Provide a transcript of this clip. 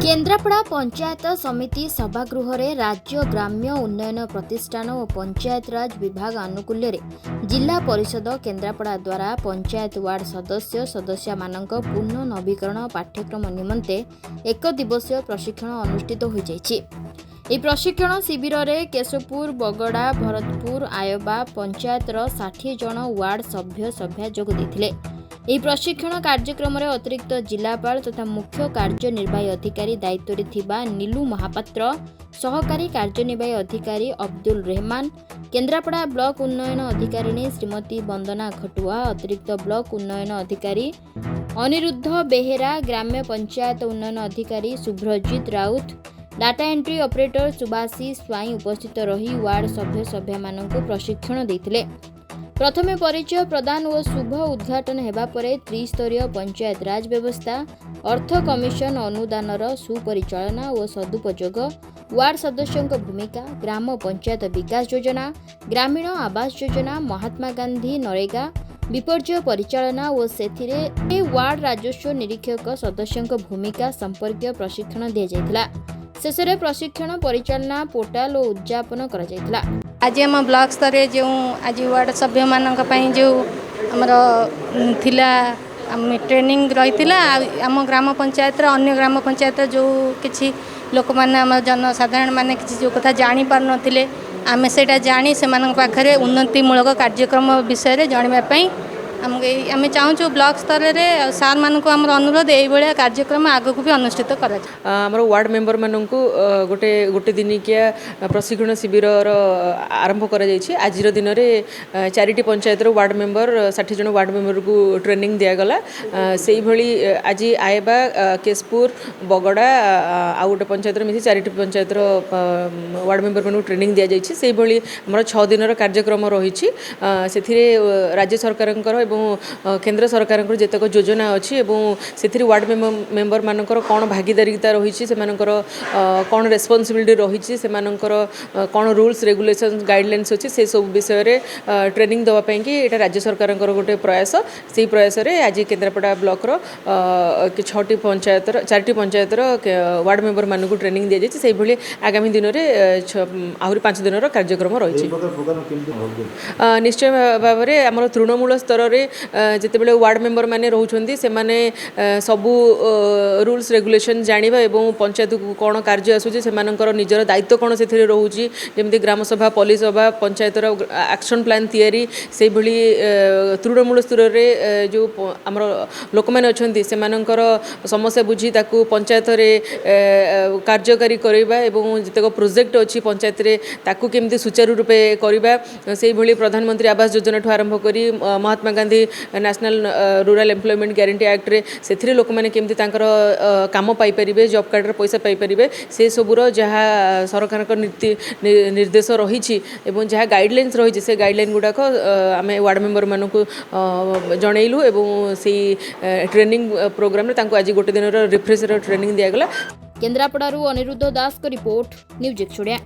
केन्द्रापड़ा पंचायत समिति सभागृह रे राज्य ग्राम्य उन्नयन प्रतिष्ठान और पंचायतराज विभाग आनुकूल्य रे जिला परिषद केन्द्रापड़ा द्वारा पंचायत वार्ड सदस्य मानक पुनः नवीकरण पाठ्यक्रम निमंते एक दिवसीय प्रशिक्षण अनुष्ठित हो जाइछि। ଏହି ପ୍ରଶିକ୍ଷଣ ଶିବିରରେ କେଶପୁର, ବଗଡ଼ା, ଭରତପୁର, ଆୟବା ପଞ୍ଚାୟତର 60 ଜଣ ୱାର୍ଡ ସଭ୍ୟା ଯୋଗ ଦେଇଥିଲେ। ଏହି ପ୍ରଶିକ୍ଷଣ କାର୍ଯ୍ୟକ୍ରମରେ ଅତିରିକ୍ତ ଜିଲ୍ଲାପାଳ ତଥା ମୁଖ୍ୟ କାର୍ଯ୍ୟନିର୍ବାହୀ ଅଧିକାରୀ ଦାୟିତ୍ୱରେ ଥିବା ନୀଲୁ ମହାପାତ୍ର, ସହକାରୀ କାର୍ଯ୍ୟନିର୍ବାହୀ ଅଧିକାରୀ ଅବଦୁଲ ରେହମାନ, କେନ୍ଦ୍ରାପଡ଼ା ବ୍ଲକ ଉନ୍ନୟନ ଅଧିକାରିଣୀ ଶ୍ରୀମତୀ ବନ୍ଦନା ଖଟୁଆ, ଅତିରିକ୍ତ ବ୍ଲକ ଉନ୍ନୟନ ଅଧିକାରୀ ଅନିରୁଦ୍ଧ ବେହେରା, ଗ୍ରାମ୍ୟ ପଞ୍ଚାୟତ ଉନ୍ନୟନ ଅଧିକାରୀ Subhrajit Raut, data entry operator Subhashi Swain उपस्थित रही वार्ड सभ्य प्रशिक्षण देते। प्रथमे परिचय प्रदान और शुभ उद्घाटन हेबा परे त्रिस्तरीय पंचायत राज व्यवस्था, अर्थ कमिशन अनुदानर सुपरिचालना और सदुपयोग, वार्ड सदस्यों भूमिका, ग्राम पंचायत विकास योजना, ग्रामीण आवास योजना, महात्मा गांधी नरेगा, विपर्यय परिचालना और सेथिरे वार्ड राजस्व निरीक्षक सदस्यों भूमिका संपर्क प्रशिक्षण दि जाइथिला। शेषे प्रशिक्षण परिचालना पोर्टाल और उद्यापन करा जाइथिला। आज आम ब्लॉक स्तर जो आज वार्ड सभ्य मानक जो आमर थिला ट्रेनिंग रही आम ग्राम पंचायत अन्य ग्राम पंचायत जो किसी लोक मैंने आम जनसाधारण मैंने किसी जो कथा जानी पार नथिले आमे सेटा जानी से पाखरे उन्नतिमूलक कार्यक्रम विषय जानवाई आम चाहूँ ब्लॉक स्तर में सार मान को अनुरोध ये कार्यक्रम आगक भी अनुष्ठित करा आमर वार्ड मेंबर मानक गोटे गोटे दिनिकिया प्रशिक्षण शिविर आरंभ कर आज दिन में 4टी पंचायत वार्ड मेंबर 60 जन वार्ड मेंबर को ट्रेनिंग दिगला से भली आज आयबा केशपुर बगड़ा आउ गोटे पंचायत मिसी 4टी पंचायत वार्ड मेंबर मानक ट्रेनिंग दि जाइए से भली आमर 6 दिन कार्यक्रम रही राज्य सरकार केंद्र सरकार जेतक योजना अच्छी से वार्ड मेंबर मानकर कौन भागीदारिता रही से कौन रेस्पॉन्सिबिलिटी रही से कौन रूल्स रेगुलेशन गाइडलाइंस अच्छी से सब विषय ट्रेनिंग देवाई कि यहाँ राज्य सरकार गोटे प्रयास से प्रयास आज केन्द्रापड़ा ब्लॉक 6टी पंचायत 4टी पंचायत वार्ड मेंबर मानक ट्रेनिंग दि जाइए से भली आगामी दिन में आहरी 5 दिन कार्यक्रम रही निश्चय भाव में आम तृणमूल स्तर जिते वार्ड मेंबर माने रोचंती से माने सबू रूल्स रेगुलेशन जानिबा एवं पंचायत को कौन कार्य आसूची से निजर दायित्व कौन से रोचे जमी ग्राम सभा पल्ली सभा पंचायतर एक्शन प्लान तैयारी से भली तृणमूल स्तर में जो आमर लोक मैंने अच्छे से समस्या बुझी ताकू पंचायत कार्यकारी करवा एवं जितक प्रोजेक्ट अच्छी पंचायत ताकू केमती सुचारू रूपे करवा से भली प्रधानमंत्री आवास योजना ठू आरंभ करी Mahatma Gandhi national rural employment guarantee act रे से लोक मैंने केमती काम पाइपर जॉब कार्ड पैसा पाइपर से सबूर जहाँ सरकार नीति निर्देश रही जहाँ गाइडलाइंस रही से गाइडलाइन गुड़ाक आम वार्ड मेंबर मानक जनइलु एवं से ट्रेनिंग प्रोग्राम आज गोटे दिन रिफ्रेश ट्रेनिंग दिगला। केन्द्रापड़ारू अनिरुद्ध दास को रिपोर्ट न्यूज X Odia।